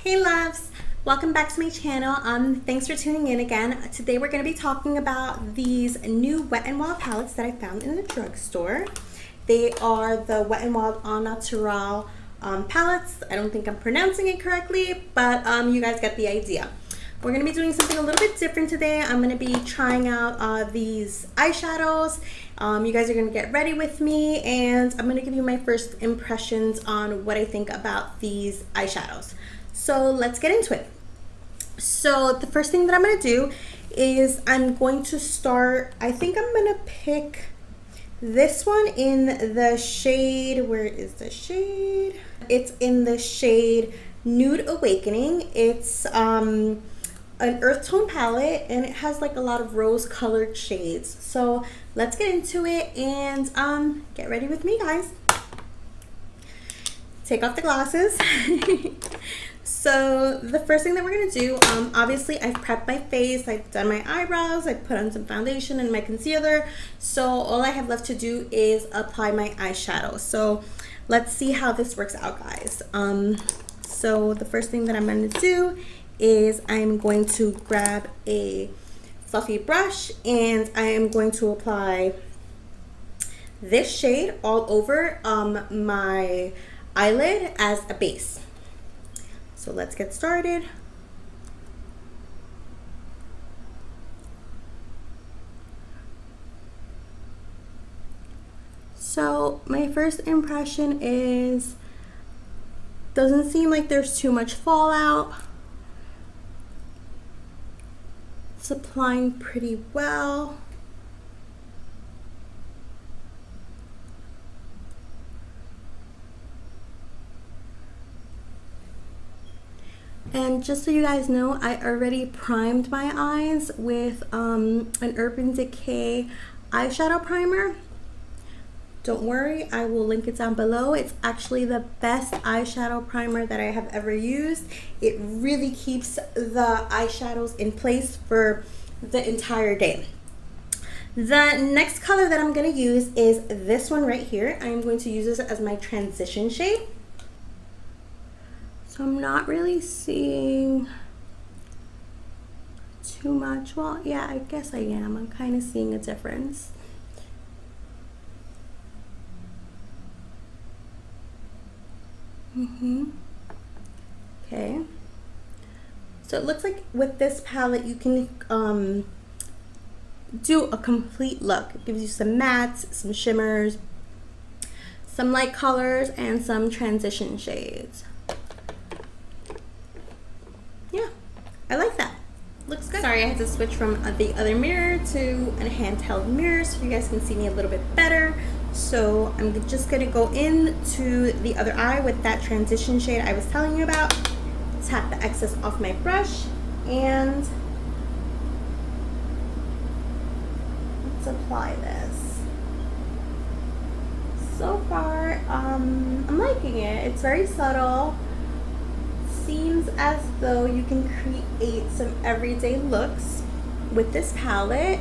Hey loves, welcome back to my channel. Thanks for tuning in again. Today we're going to be talking about these new Wet n Wild palettes that I found in the drugstore. They are the Wet n Wild Au Naturel palettes. I don't think I'm pronouncing it correctly, but you guys get the idea. We're going to be doing something a little bit different today. I'm going to be trying out these eyeshadows. You guys are going to get ready with me, and I'm going to give you my first impressions on what I think about these eyeshadows. So let's get into it. So the first thing that I'm going to do is I'm going to start, I think I'm going to pick this one in the shade, where is the shade? It's in the shade Nude Awakening. It's an earth tone palette, and it has like a lot of rose colored shades. So let's get into it and get ready with me, guys. Take off the glasses. So the first thing that we're gonna do, obviously I've prepped my face, I've done my eyebrows, I've put on some foundation and my concealer. So all I have left to do is apply my eyeshadow. So let's see how this works out, guys. So the first thing that I'm gonna do is I'm going to grab a fluffy brush, and I am going to apply this shade all over my eyelid as a base. So let's get started. So my first impression is, doesn't seem like there's too much fallout. It's applying pretty well. And just so you guys know, I already primed my eyes with an Urban Decay eyeshadow primer. Don't worry, I will link it down below. It's actually the best eyeshadow primer that I have ever used. It really keeps the eyeshadows in place for the entire day. The next color that I'm going to use is this one right here. I am going to use this as my transition shade. So I'm not really seeing too much. Well, yeah, I guess I am. I'm kind of seeing a difference. Okay. So it looks like with this palette you can do a complete look. It gives you some mattes, some shimmers, some light colors, and some transition shades. Yeah, I like that. Looks good. Sorry, I had to switch from the other mirror to a handheld mirror so you guys can see me a little bit better. So I'm just gonna go into the other eye with that transition shade I was telling you about. Tap the excess off my brush, and let's apply this. So far, I'm liking it. It's very subtle. Seems as though you can create some everyday looks with this palette.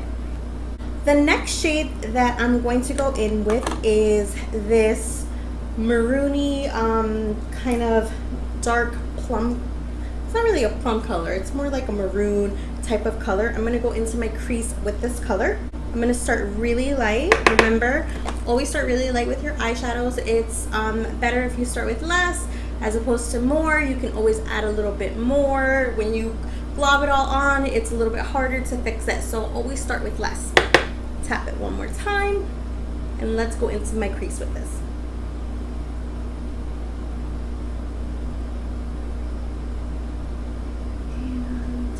The next shade that I'm going to go in with is this maroony kind of dark plum. It's not really a plum color, it's more like a maroon type of color. I'm going to go into my crease with this color. I'm going to start really light. Remember, always start really light with your eyeshadows. It's better if you start with less as opposed to more. You can always add a little bit more. When you glob it all on, it's a little bit harder to fix it, so always start with less. Tap it one more time, and let's go into my crease with this. And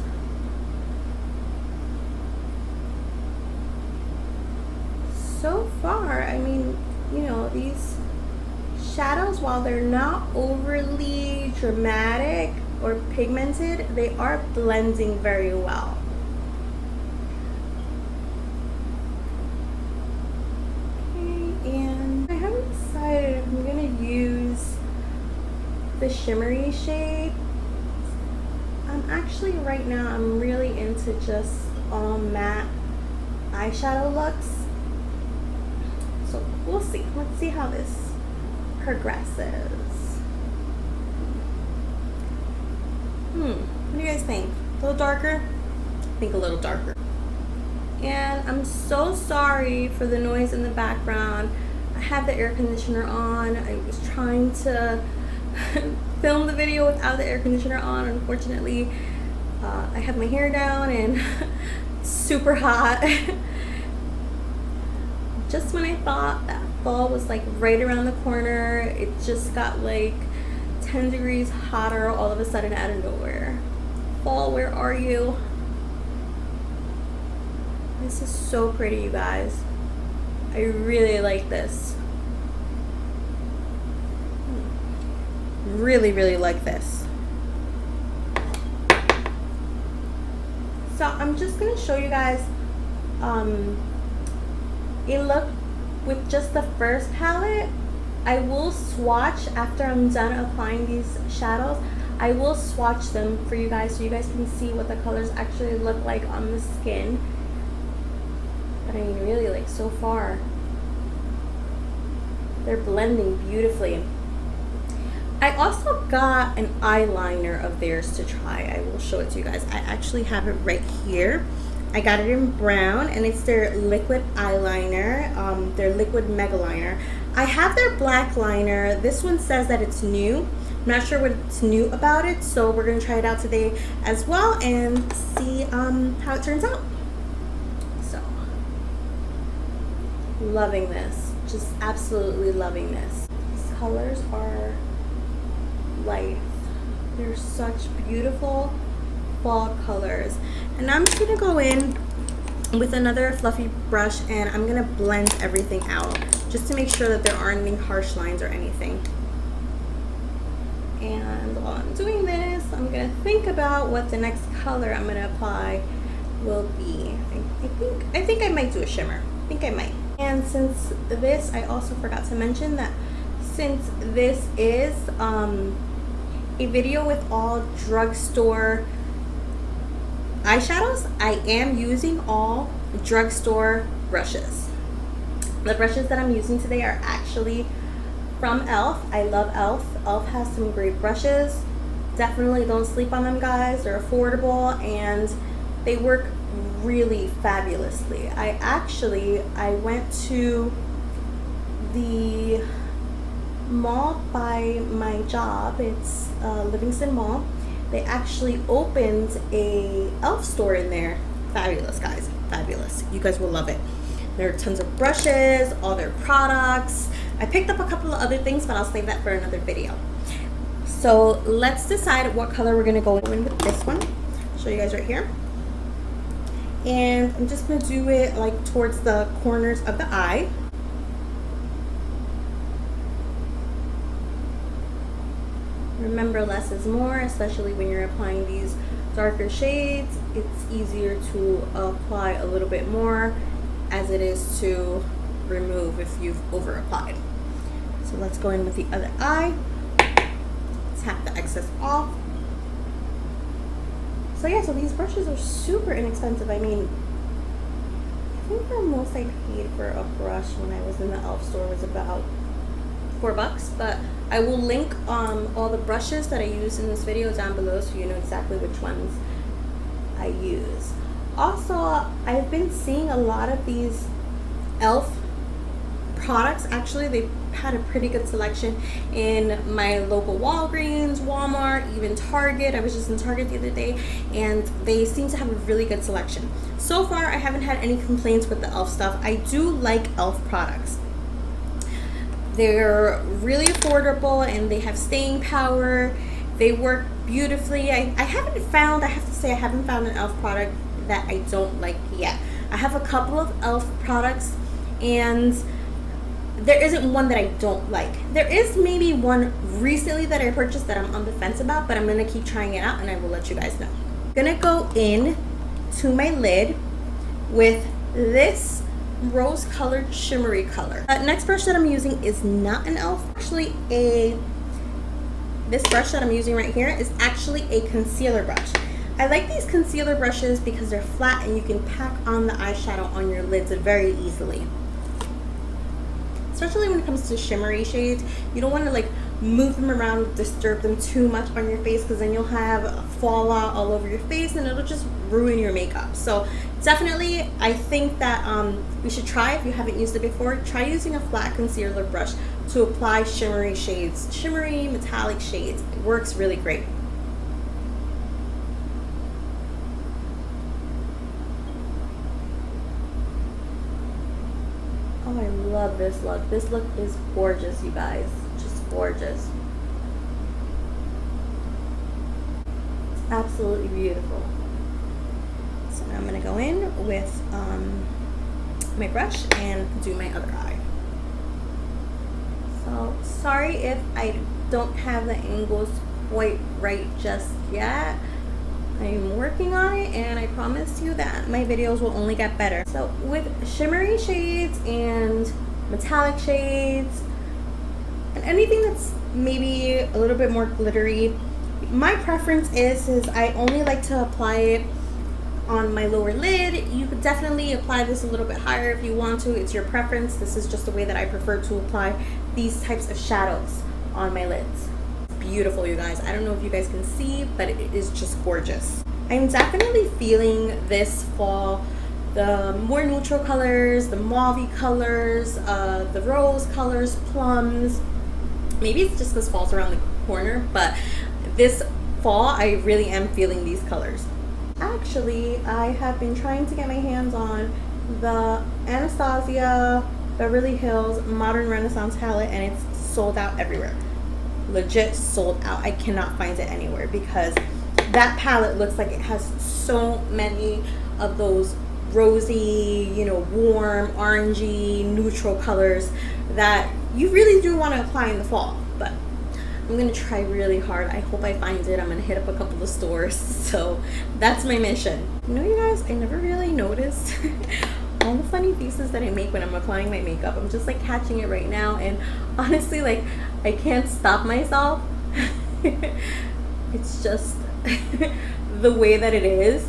so far, I mean, you know, these shadows, while they're not overly dramatic or pigmented, they are blending very well. If I'm gonna use the shimmery shade. Right now I'm really into just all matte eyeshadow looks, so we'll see. Let's see how this progresses. What do you guys think? A little darker? I think a little darker. And I'm so sorry for the noise in the background. I have the air conditioner on. I was trying to film the video without the air conditioner on. Unfortunately, I have my hair down and it's super hot. Just when I thought that fall was like right around the corner, it just got like 10 degrees hotter all of a sudden out of nowhere. Fall, where are you? This is so pretty, you guys. I really like this. Really, really like this. So I'm just gonna show you guys a look with just the first palette. I will swatch after I'm done applying these shadows. I will swatch them for you guys so you guys can see what the colors actually look like on the skin. But I mean, really, like, so far they're blending beautifully. I also got an eyeliner of theirs to try. I will show it to you guys. I actually have it right here. I got it in brown, and it's their liquid eyeliner, their liquid mega liner. I have their black liner. This one says that it's new. I'm not sure what's new about it, so we're gonna try it out today as well and see how it turns out. So, loving this. Just absolutely loving this. These colors are life. They're such beautiful fall colors. And I'm just gonna go in with another fluffy brush and I'm gonna blend everything out just to make sure that there aren't any harsh lines or anything. And while I'm doing this, I'm gonna think about what the next color I'm gonna apply will be. I think I might do a shimmer. I think I might. And since this, I also forgot to mention that since this is a video with all drugstore eyeshadows, I am using all drugstore brushes. The brushes that I'm using today are actually from e.l.f. I love e.l.f. e.l.f. has some great brushes. Definitely don't sleep on them, guys. They're affordable and they work really fabulously. I went to the mall by my job. It's Livingston Mall. They actually opened a e.l.f. store in there. Fabulous, guys. Fabulous. You guys will love it. There are tons of brushes, all their products. I picked up a couple of other things, but I'll save that for another video. So let's decide what color we're going to go in with this one. I'll show you guys right here. And I'm just going to do it like towards the corners of the eye. Remember, less is more, especially when you're applying these darker shades. It's easier to apply a little bit more as it is to remove if you've over applied. So let's go in with the other eye. Tap the excess off. So yeah, so these brushes are super inexpensive. I mean, I think the most I paid for a brush when I was in the e.l.f. store was about $4, but I will link all the brushes that I use in this video down below so you know exactly which ones I use. Also, I've been seeing a lot of these e.l.f. products. Actually, they've had a pretty good selection in my local Walgreens, Walmart, even Target. I was just in Target the other day and they seem to have a really good selection. So far, I haven't had any complaints with the e.l.f. stuff. I do like e.l.f. products. They're really affordable and they have staying power. They work beautifully. I have to say I haven't found an e.l.f. product that I don't like yet. I have a couple of e.l.f. products and there isn't one that I don't like. There is maybe one recently that I purchased that I'm on the fence about, but I'm gonna keep trying it out and I will let you guys know. I'm gonna go in to my lid with this rose colored shimmery color. Next brush that I'm using is not an e.l.f. Actually, this brush that I'm using right here is actually a concealer brush. I like these concealer brushes because they're flat and you can pack on the eyeshadow on your lids very easily. Especially when it comes to shimmery shades, you don't want to like move them around, disturb them too much on your face, because then you'll have fallout all over your face and it'll just ruin your makeup. So definitely, I think that we should try, if you haven't used it before, try using a flat concealer brush to apply shimmery shades, shimmery metallic shades. It works really great. Oh, I love this look. This look is gorgeous, you guys. Just gorgeous. It's absolutely beautiful. So now I'm going to go in with my brush and do my other eye. So sorry if I don't have the angles quite right just yet. I'm working on it, and I promise you that my videos will only get better. So with shimmery shades and metallic shades and anything that's maybe a little bit more glittery, my preference is I only like to apply it on my lower lid. You could definitely apply this a little bit higher if you want to. It's your preference. This is just the way that I prefer to apply these types of shadows on my lids. Beautiful, you guys. I don't know if you guys can see, but it is just gorgeous. I'm definitely feeling this fall the more neutral colors, the mauve colors, the rose colors, plums. Maybe it's just because fall's around the corner, but this fall I really am feeling these colors. Actually, I have been trying to get my hands on the Anastasia Beverly Hills Modern Renaissance palette, and it's sold out everywhere. Legit sold out. I cannot find it anywhere because that palette looks like it has so many of those rosy, you know, warm, orangey, neutral colors that you really do want to apply in the fall. But I'm gonna try really hard. I hope I find it. I'm gonna hit up a couple of stores. So that's my mission. You know, you guys, I never really noticed all the funny faces that I make when I'm applying my makeup. I'm just like catching it right now, and honestly, like, I can't stop myself. It's just the way that it is.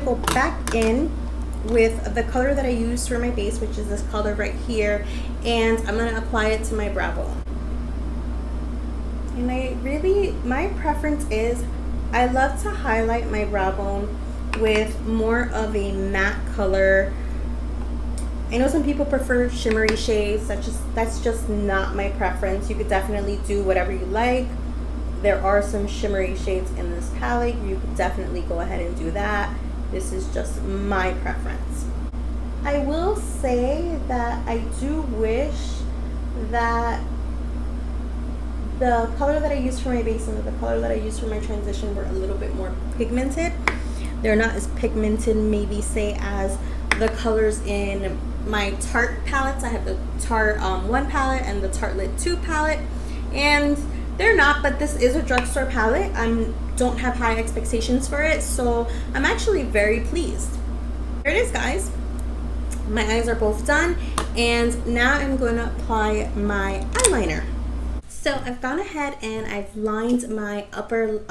Go back in with the color that I used for my base, which is this color right here, and I'm gonna apply it to my brow bone. And my preference is I love to highlight my brow bone with more of a matte color. I know some people prefer shimmery shades. That's just not my preference. You could definitely do whatever you like. There are some shimmery shades in this palette. You could definitely go ahead and do that. This is just my preference. I will say that I do wish that the color that I used for my base and the color that I used for my transition were a little bit more pigmented. They're not as pigmented, maybe say, as the colors in my Tarte palettes. I have the Tarte 1 palette and the Tartelette 2 palette, and they're not, but this is a drugstore palette. I don't have high expectations for it, so I'm actually very pleased. Here it is, guys. My eyes are both done, and now I'm going to apply my eyeliner. So I've gone ahead and I've lined my upper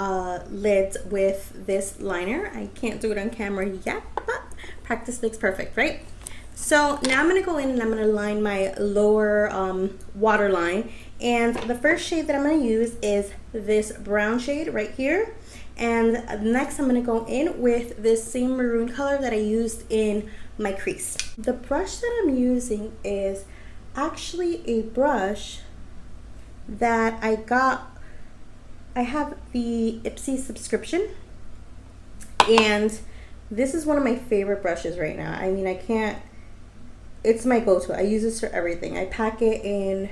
lids with this liner. I can't do it on camera yet, but practice makes perfect, right? So now I'm going to go in and I'm going to line my lower waterline. And the first shade that I'm going to use is this brown shade right here. And next I'm going to go in with this same maroon color that I used in my crease. The brush that I'm using is actually a brush that I got. I have the Ipsy subscription, and this is one of my favorite brushes right now. I mean, it's my go-to. I use this for everything. I pack it in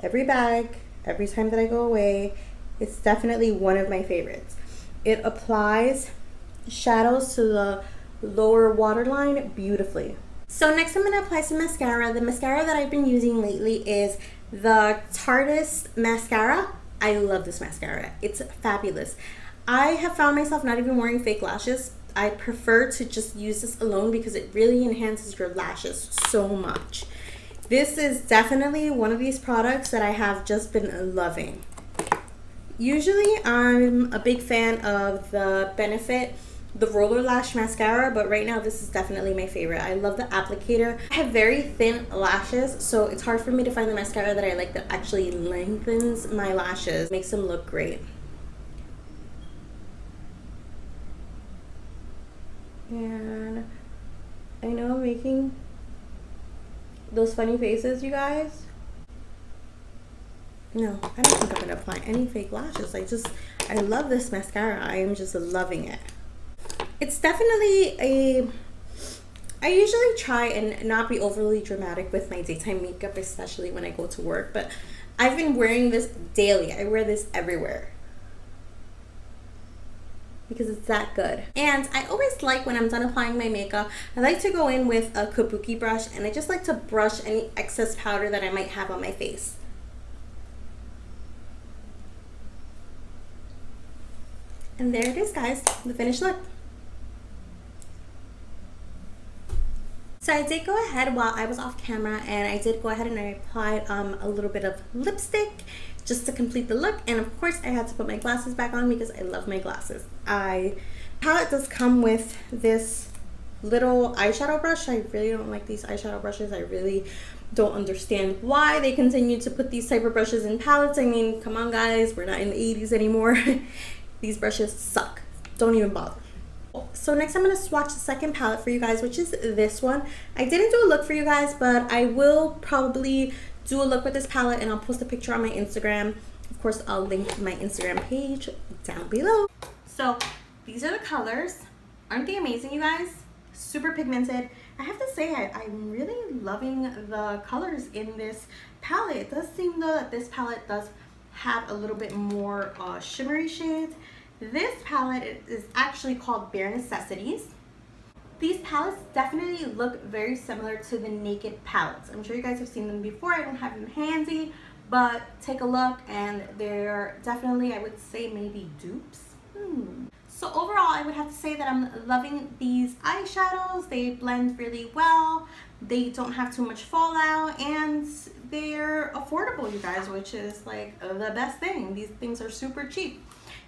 every bag every time that I go away. It's definitely one of my favorites. It applies shadows to the lower waterline beautifully. So next I'm going to apply some mascara. The mascara that I've been using lately is the Tarteist mascara. I love this mascara. It's fabulous. I have found myself not even wearing fake lashes. I prefer to just use this alone because it really enhances your lashes so much. This is definitely one of these products that I have just been loving. Usually I'm a big fan of the Benefit the roller lash mascara, but right now this is definitely my favorite. I love the applicator. I have very thin lashes, so it's hard for me to find the mascara that I like that actually lengthens my lashes, makes them look great. And I know I'm making those funny faces, you guys. No, I don't think I'm gonna apply any fake lashes. I love this mascara. I am just loving it. It's definitely I usually try and not be overly dramatic with my daytime makeup, especially when I go to work, but I've been wearing this daily. I wear this everywhere because it's that good. And I always like, when I'm done applying my makeup, I like to go in with a kabuki brush, and I just like to brush any excess powder that I might have on my face. And there it is, guys, the finished look. So I did go ahead while I was off camera, and I did go ahead and I applied a little bit of lipstick just to complete the look. And of course I had to put my glasses back on because I love my glasses. Palette does come with this little eyeshadow brush. I really don't like these eyeshadow brushes. I really don't understand why they continue to put these type of brushes in palettes. I mean, come on guys, we're not in the 80s anymore. These brushes suck. Don't even bother. So next I'm going to swatch the second palette for you guys, which is this one. I didn't do a look for you guys, but I will probably do a look with this palette, and I'll post a picture on my Instagram. Of course, I'll link my Instagram page down below. So these are the colors. Aren't they amazing, you guys? Super pigmented. I have to say, I'm really loving the colors in this palette. It does seem though that this palette does have a little bit more shimmery shades. This palette is actually called Bare Necessities. These palettes definitely look very similar to the Naked palettes. I'm sure you guys have seen them before. I don't have them handy, but take a look, and they're definitely, I would say, maybe dupes. So overall, I would have to say that I'm loving these eyeshadows. They blend really well. They don't have too much fallout, and they're affordable, you guys, which is like the best thing. These things are super cheap.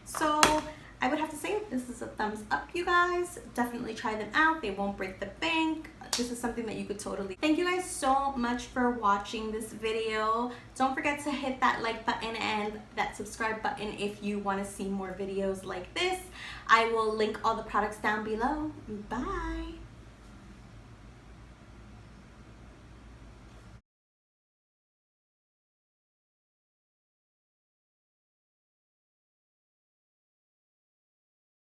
So I would have to say this is a thumbs up, you guys. Definitely try them out. They won't break the bank. This is something that you could totally. Thank you guys so much for watching this video. Don't forget to hit that like button and that subscribe button if you want to see more videos like this. I will link all the products down below. Bye.